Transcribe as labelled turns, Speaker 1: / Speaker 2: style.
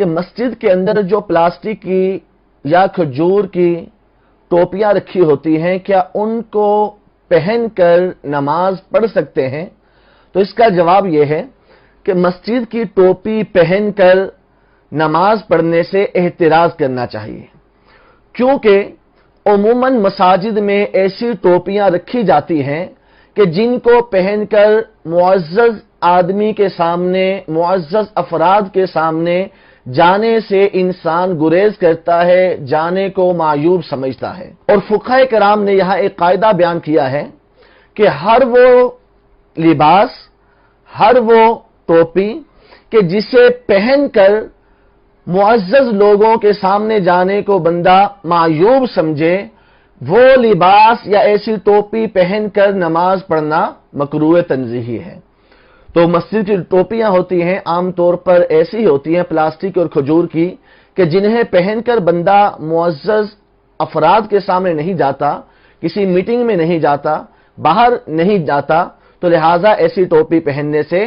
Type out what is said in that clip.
Speaker 1: کہ مسجد کے اندر جو پلاسٹک کی یا کھجور کی ٹوپیاں رکھی ہوتی ہیں کیا ان کو پہن کر نماز پڑھ سکتے ہیں؟ تو اس کا جواب یہ ہے کہ مسجد کی ٹوپی پہن کر نماز پڑھنے سے احتراز کرنا چاہیے، کیونکہ عموماً مساجد میں ایسی ٹوپیاں رکھی جاتی ہیں کہ جن کو پہن کر معزز آدمی کے سامنے، معزز افراد کے سامنے جانے سے انسان گریز کرتا ہے، جانے کو معیوب سمجھتا ہے۔ اور فقہاء کرام نے یہاں ایک قاعدہ بیان کیا ہے کہ ہر وہ لباس، ہر وہ ٹوپی کہ جسے پہن کر معزز لوگوں کے سامنے جانے کو بندہ معیوب سمجھے، وہ لباس یا ایسی ٹوپی پہن کر نماز پڑھنا مکروہ تنزیہی ہے۔ تو مسجد کی ٹوپیاں ہوتی ہیں عام طور پر ایسی ہوتی ہیں پلاسٹک اور کھجور کی کہ جنہیں پہن کر بندہ معزز افراد کے سامنے نہیں جاتا، کسی میٹنگ میں نہیں جاتا، باہر نہیں جاتا، تو لہٰذا ایسی ٹوپی پہننے سے